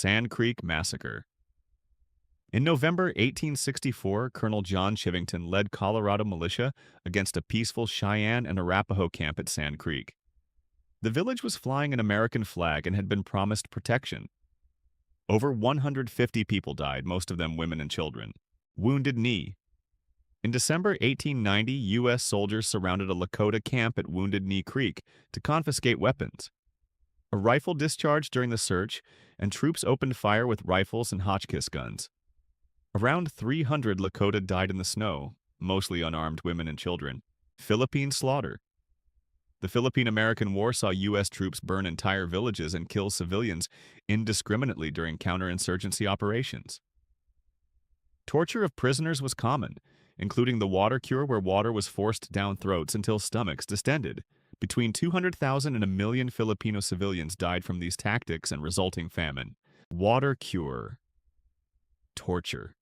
Sand Creek Massacre. In November 1864, Colonel John Chivington led Colorado militia against a peaceful Cheyenne and Arapaho camp at Sand Creek. The village was flying an American flag and had been promised protection. Over 150 people died, most of them women and children. Wounded Knee. In December 1890, U.S. soldiers surrounded a Lakota camp at Wounded Knee Creek to confiscate weapons. A rifle discharged during the search, and troops opened fire with rifles and Hotchkiss guns. Around 300 Lakota died in the snow, mostly unarmed women and children. Philippine slaughter. The Philippine-American War saw U.S. troops burn entire villages and kill civilians indiscriminately during counterinsurgency operations. Torture of prisoners was common, including the water cure where water was forced down throats until stomachs distended. Between 200,000 and 1 million Filipino civilians died from these tactics and resulting famine. Water cure. Torture.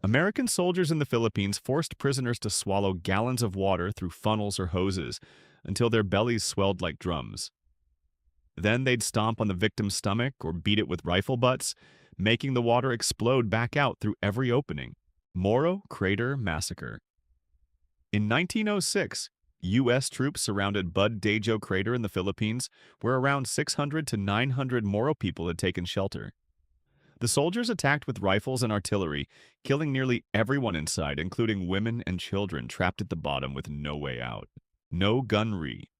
American soldiers in the Philippines forced prisoners to swallow gallons of water through funnels or hoses until their bellies swelled like drums. Then they'd stomp on the victim's stomach or beat it with rifle butts, making the water explode back out through every opening. Morro Crater Massacre. In 1906, U.S. troops surrounded Bud Dajo Crater in the Philippines, where around 600 to 900 Moro people had taken shelter. The soldiers attacked with rifles and artillery, killing nearly everyone inside, including women and children trapped at the bottom with no way out. No Gun Ri.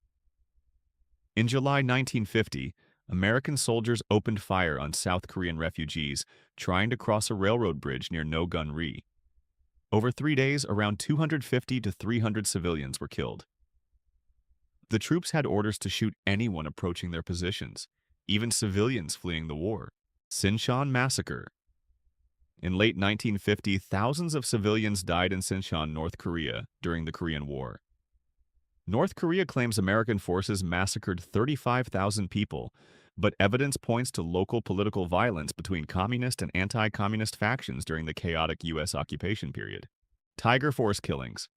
In July 1950, American soldiers opened fire on South Korean refugees trying to cross a railroad bridge near No Gun Ri. Over 3 days, around 250 to 300 civilians were killed. The troops had orders to shoot anyone approaching their positions, even civilians fleeing the war. Sinchon Massacre. In late 1950, thousands of civilians died in Sinchon, North Korea, during the Korean War. North Korea claims American forces massacred 35,000 people, but evidence points to local political violence between communist and anti-communist factions during the chaotic U.S. occupation period. Tiger Force killings.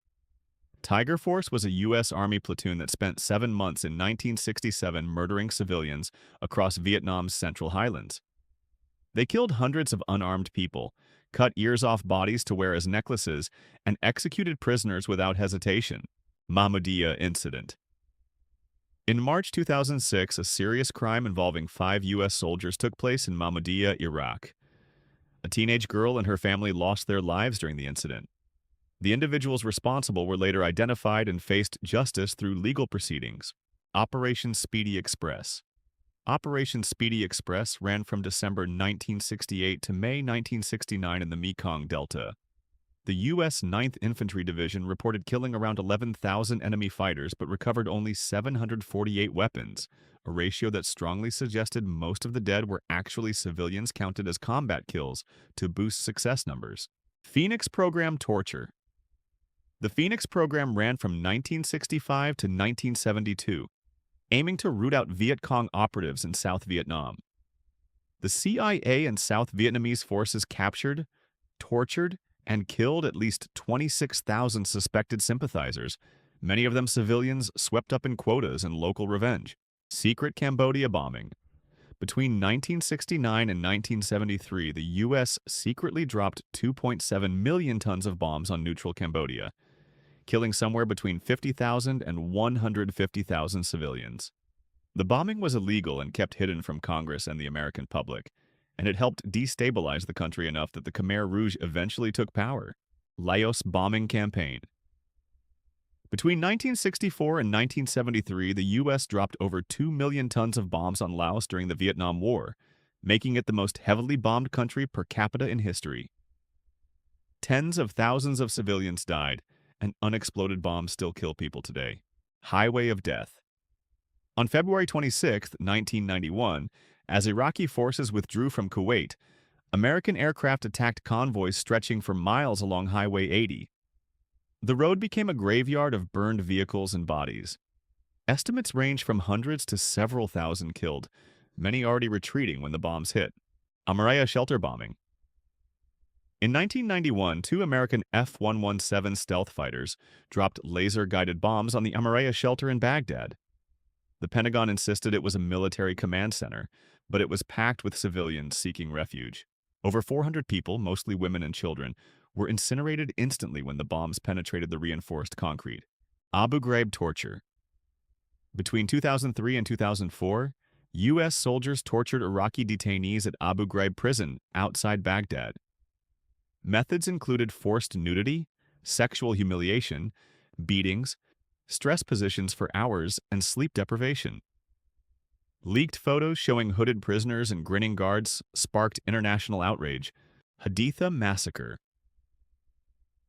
Tiger Force was a U.S. Army platoon that spent 7 months in 1967 murdering civilians across Vietnam's Central Highlands. They killed hundreds of unarmed people, cut ears off bodies to wear as necklaces, and executed prisoners without hesitation. Mahmudiyah Incident. In March 2006, a serious crime involving 5 U.S. soldiers took place in Mahmudiyah, Iraq. A teenage girl and her family lost their lives during the incident. The individuals responsible were later identified and faced justice through legal proceedings. Operation Speedy Express. Operation Speedy Express ran from December 1968 to May 1969 in the Mekong Delta. The U.S. 9th Infantry Division reported killing around 11,000 enemy fighters but recovered only 748 weapons, a ratio that strongly suggested most of the dead were actually civilians counted as combat kills to boost success numbers. Phoenix Program Torture. The Phoenix Program ran from 1965 to 1972, aiming to root out Viet Cong operatives in South Vietnam. The CIA and South Vietnamese forces captured, tortured, and killed at least 26,000 suspected sympathizers, many of them civilians swept up in quotas and local revenge. Secret Cambodia bombing. Between 1969 and 1973, the U.S. secretly dropped 2.7 million tons of bombs on neutral Cambodia, killing somewhere between 50,000 and 150,000 civilians. The bombing was illegal and kept hidden from Congress and the American public, and it helped destabilize the country enough that the Khmer Rouge eventually took power. Laos Bombing Campaign. Between 1964 and 1973, the U.S. dropped over 2 million tons of bombs on Laos during the Vietnam War, making it the most heavily bombed country per capita in history. Tens of thousands of civilians died, and unexploded bombs still kill people today. Highway of Death. On February 26, 1991, as Iraqi forces withdrew from Kuwait, American aircraft attacked convoys stretching for miles along Highway 80. The road became a graveyard of burned vehicles and bodies. Estimates range from hundreds to several thousand killed, many already retreating when the bombs hit. Amaraya shelter bombing. In 1991, 2 American F-117 stealth fighters dropped laser-guided bombs on the Amaraya shelter in Baghdad. The Pentagon insisted it was a military command center, but it was packed with civilians seeking refuge. Over 400 people, mostly women and children, were incinerated instantly when the bombs penetrated the reinforced concrete. Abu Ghraib torture. Between 2003 and 2004, U.S. soldiers tortured Iraqi detainees at Abu Ghraib prison outside Baghdad. Methods included forced nudity, sexual humiliation, beatings, stress positions for hours, and sleep deprivation. Leaked photos showing hooded prisoners and grinning guards sparked international outrage. Haditha massacre.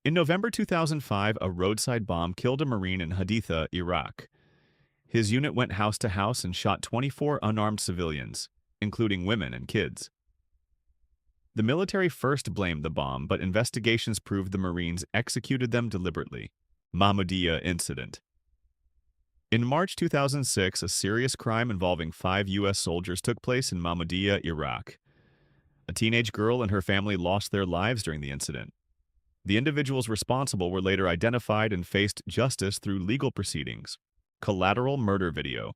In November 2005, a roadside bomb killed a Marine in Haditha, Iraq. His unit went house to house and shot 24 unarmed civilians, including women and kids. The military first blamed the bomb, but investigations proved the Marines executed them deliberately. Mahmudiyya incident. In March 2006, a serious crime involving 5 U.S. soldiers took place in Mahmudiyya, Iraq. A teenage girl and her family lost their lives during the incident. The individuals responsible were later identified and faced justice through legal proceedings. Collateral murder video.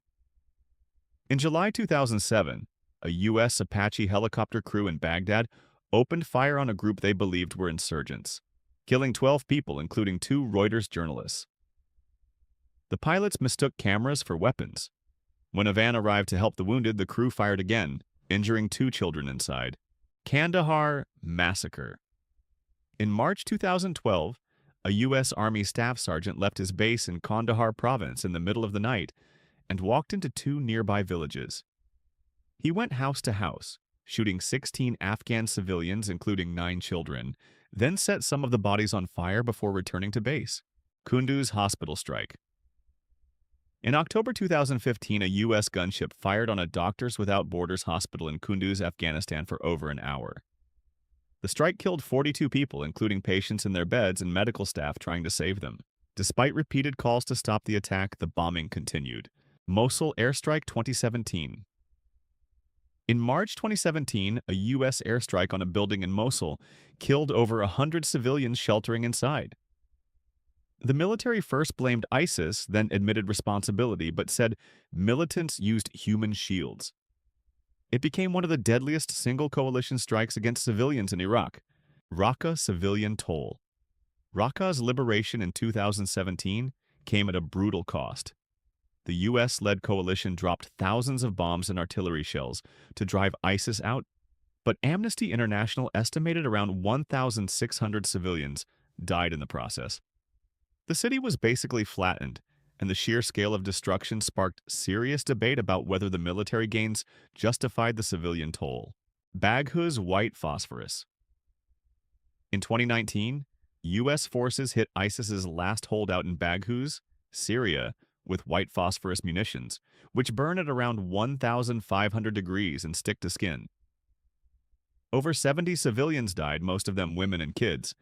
In July 2007, a U.S. Apache helicopter crew in Baghdad opened fire on a group they believed were insurgents, killing 12 people, including 2 Reuters journalists. The pilots mistook cameras for weapons. When a van arrived to help the wounded, the crew fired again, injuring 2 children inside. Kandahar massacre. In March 2012, a U.S. Army staff sergeant left his base in Kandahar province in the middle of the night and walked into 2 nearby villages. He went house to house, shooting 16 Afghan civilians, including 9 children, then set some of the bodies on fire before returning to base. Kunduz hospital strike. In October 2015, a U.S. gunship fired on a Doctors Without Borders hospital in Kunduz, Afghanistan for over an hour. The strike killed 42 people, including patients in their beds and medical staff trying to save them. Despite repeated calls to stop the attack, the bombing continued. Mosul airstrike 2017. In March 2017, a U.S. airstrike on a building in Mosul killed over 100 civilians sheltering inside. The military first blamed ISIS, then admitted responsibility, but said militants used human shields. It became one of the deadliest single coalition strikes against civilians in Iraq. Raqqa civilian toll. Raqqa's liberation in 2017 came at a brutal cost. The U.S.-led coalition dropped thousands of bombs and artillery shells to drive ISIS out, but Amnesty International estimated around 1,600 civilians died in the process. The city was basically flattened, and the sheer scale of destruction sparked serious debate about whether the military gains justified the civilian toll. Baghouz white phosphorus. In 2019, U.S. forces hit ISIS's last holdout in Baghouz, Syria, with white phosphorus munitions, which burn at around 1,500 degrees and stick to skin. Over 70 civilians died, most of them women and kids.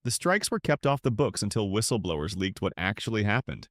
The strikes were kept off the books until whistleblowers leaked what actually happened.